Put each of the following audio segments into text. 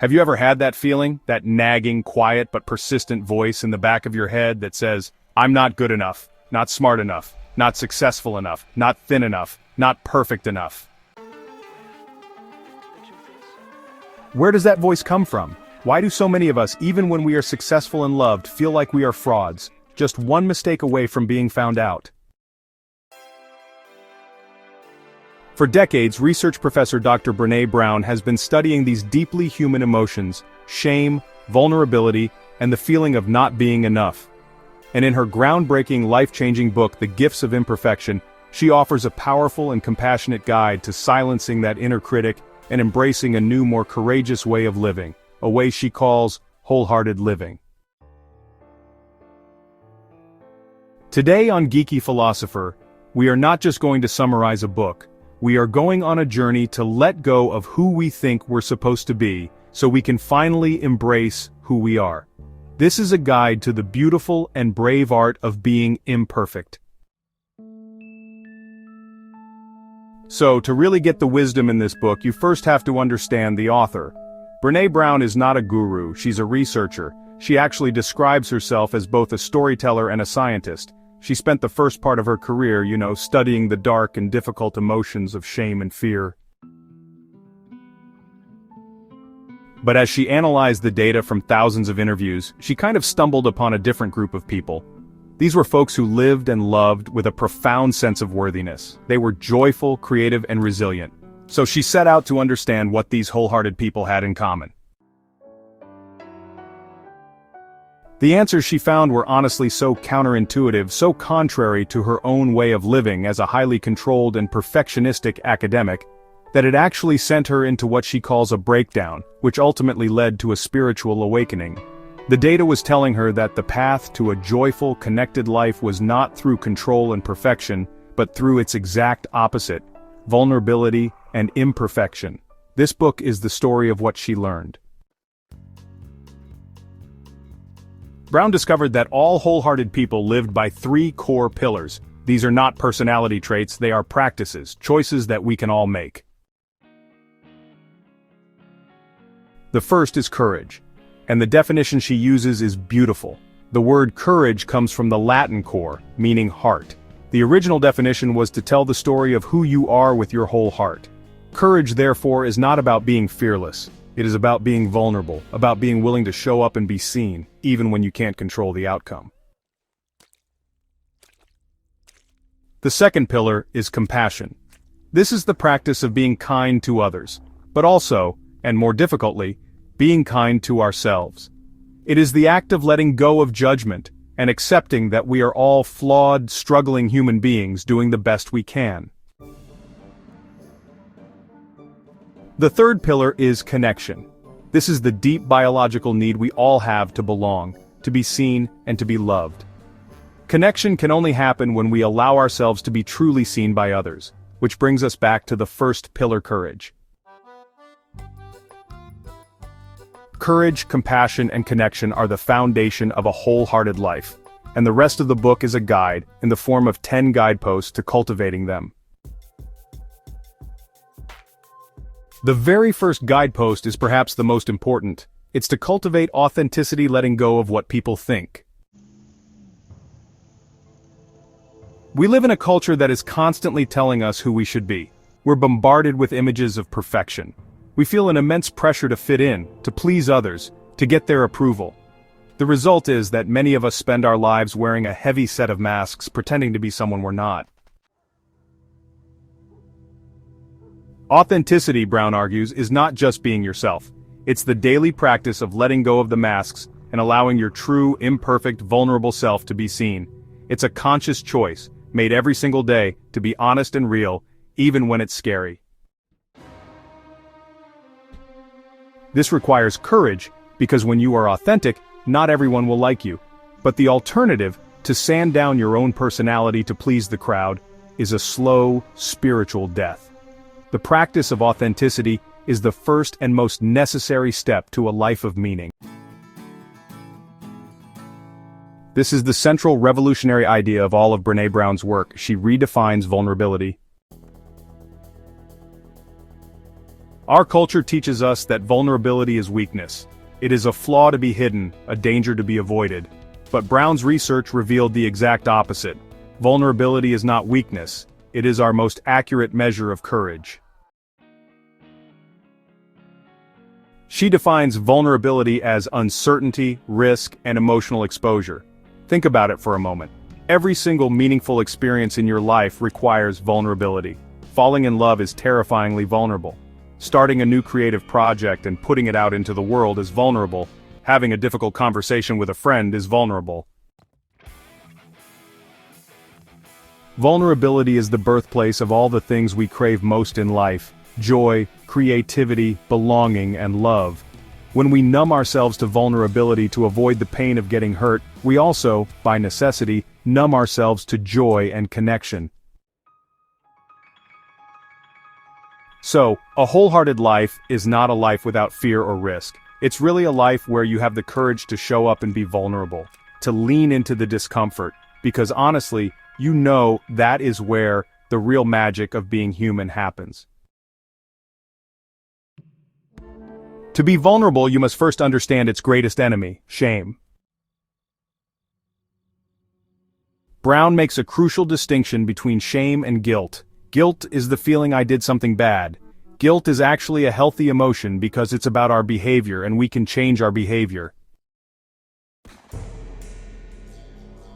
Have you ever had that feeling, that nagging, quiet but persistent voice in the back of your head that says, I'm not good enough, not smart enough, not successful enough, not thin enough, not perfect enough? Where does that voice come from? Why do so many of us, even when we are successful and loved, feel like we are frauds, just one mistake away from being found out? For decades, research professor Dr. Brené Brown has been studying these deeply human emotions, shame, vulnerability, and the feeling of not being enough. And in her groundbreaking, life-changing book, The Gifts of Imperfection, she offers a powerful and compassionate guide to silencing that inner critic and embracing a new, more courageous way of living, a way she calls wholehearted living. Today on Geeky Philosopher, we are not just going to summarize a book. We are going on a journey to let go of who we think we're supposed to be, so we can finally embrace who we are. This is a guide to the beautiful and brave art of being imperfect. So, to really get the wisdom in this book, you first have to understand the author. Brené Brown is not a guru, she's a researcher. She actually describes herself as both a storyteller and a scientist. She spent the first part of her career, studying the dark and difficult emotions of shame and fear. But as she analyzed the data from thousands of interviews, she kind of stumbled upon a different group of people. These were folks who lived and loved with a profound sense of worthiness. They were joyful, creative, and resilient. So she set out to understand what these wholehearted people had in common. The answers she found were honestly so counterintuitive, so contrary to her own way of living as a highly controlled and perfectionistic academic, that it actually sent her into what she calls a breakdown, which ultimately led to a spiritual awakening. The data was telling her that the path to a joyful, connected life was not through control and perfection, but through its exact opposite, vulnerability and imperfection. This book is the story of what she learned. Brown discovered that all wholehearted people lived by 3 core pillars. These are not personality traits, they are practices, choices that we can all make. The first is courage, and the definition she uses is beautiful. The word courage comes from the Latin cor, meaning heart. The original definition was to tell the story of who you are with your whole heart. Courage, therefore, is not about being fearless. It is about being vulnerable, about being willing to show up and be seen, even when you can't control the outcome. The second pillar is compassion. This is the practice of being kind to others, but also, and more difficultly, being kind to ourselves. It is the act of letting go of judgment and accepting that we are all flawed, struggling human beings doing the best we can. The third pillar is connection. This is the deep biological need we all have to belong, to be seen, and to be loved. Connection can only happen when we allow ourselves to be truly seen by others, which brings us back to the first pillar, courage. Courage, compassion, and connection are the foundation of a wholehearted life, and the rest of the book is a guide, in the form of 10 guideposts to cultivating them. The very first guidepost is perhaps the most important. It's to cultivate authenticity, letting go of what people think. We live in a culture that is constantly telling us who we should be. We're bombarded with images of perfection. We feel an immense pressure to fit in, to please others, to get their approval. The result is that many of us spend our lives wearing a heavy set of masks, pretending to be someone we're not. Authenticity, Brown argues, is not just being yourself. It's the daily practice of letting go of the masks and allowing your true, imperfect, vulnerable self to be seen. It's a conscious choice, made every single day, to be honest and real, even when it's scary. This requires courage, because when you are authentic, not everyone will like you. But the alternative, to sand down your own personality to please the crowd, is a slow, spiritual death. The practice of authenticity is the first and most necessary step to a life of meaning. This is the central revolutionary idea of all of Brené Brown's work. She redefines vulnerability. Our culture teaches us that vulnerability is weakness. It is a flaw to be hidden, a danger to be avoided. But Brown's research revealed the exact opposite. Vulnerability is not weakness. It is our most accurate measure of courage. She defines vulnerability as uncertainty, risk, and emotional exposure. Think about it for a moment. Every single meaningful experience in your life requires vulnerability. Falling in love is terrifyingly vulnerable. Starting a new creative project and putting it out into the world is vulnerable. Having a difficult conversation with a friend is vulnerable. Vulnerability is the birthplace of all the things we crave most in life: joy, creativity, belonging, and love. When we numb ourselves to vulnerability to avoid the pain of getting hurt, we also, by necessity, numb ourselves to joy and connection. So, a wholehearted life is not a life without fear or risk. It's really a life where you have the courage to show up and be vulnerable, to lean into the discomfort, because honestly, you know that is where the real magic of being human happens. To be vulnerable, you must first understand its greatest enemy, shame. Brown makes a crucial distinction between shame and guilt. Guilt is the feeling I did something bad. Guilt is actually a healthy emotion because it's about our behavior and we can change our behavior.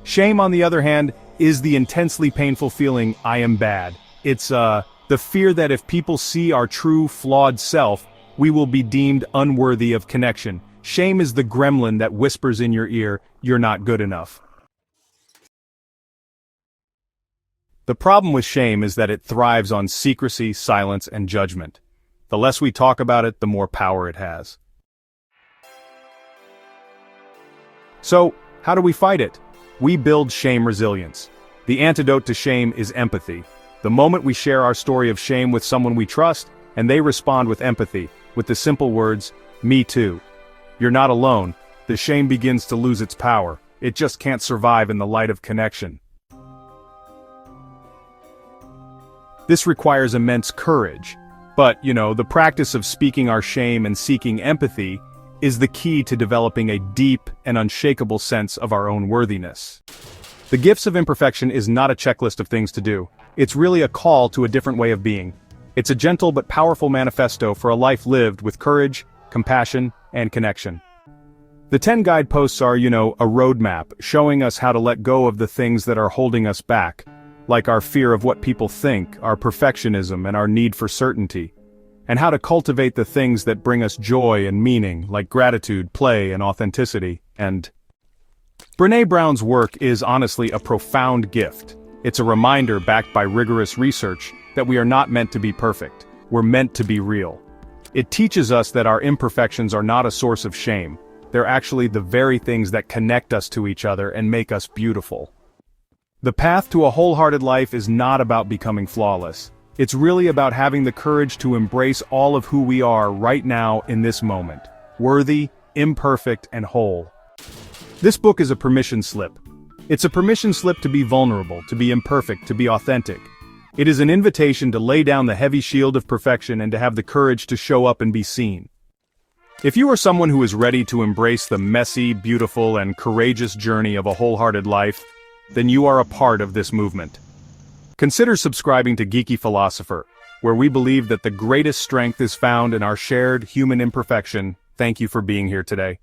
Shame, on the other hand, is the intensely painful feeling I am bad. It's the fear that if people see our true, flawed self, we will be deemed unworthy of connection. Shame is the gremlin that whispers in your ear, "You're not good enough." The problem with shame is that it thrives on secrecy, silence, and judgment. The less we talk about it, the more power it has. So, how do we fight it? We build shame resilience. The antidote to shame is empathy. The moment we share our story of shame with someone we trust, and they respond with empathy, with the simple words, "Me too," you're not alone, the shame begins to lose its power. It just can't survive in the light of connection. This requires immense courage. But, the practice of speaking our shame and seeking empathy is the key to developing a deep and unshakable sense of our own worthiness. The Gifts of Imperfection is not a checklist of things to do. It's really a call to a different way of being. It's a gentle but powerful manifesto for a life lived with courage, compassion, and connection. The 10 Guideposts are, a roadmap showing us how to let go of the things that are holding us back, like our fear of what people think, our perfectionism, and our need for certainty, and how to cultivate the things that bring us joy and meaning, like gratitude, play, and authenticity. And Brené Brown's work is honestly a profound gift. It's a reminder backed by rigorous research that we are not meant to be perfect. We're meant to be real. It teaches us that our imperfections are not a source of shame. They're actually the very things that connect us to each other and make us beautiful. The path to a wholehearted life is not about becoming flawless. It's really about having the courage to embrace all of who we are right now in this moment. Worthy, imperfect, and whole. This book is a permission slip. It's a permission slip to be vulnerable, to be imperfect, to be authentic. It is an invitation to lay down the heavy shield of perfection and to have the courage to show up and be seen. If you are someone who is ready to embrace the messy, beautiful, and courageous journey of a wholehearted life, then you are a part of this movement. Consider subscribing to Geeky Philosopher, where we believe that the greatest strength is found in our shared human imperfection. Thank you for being here today.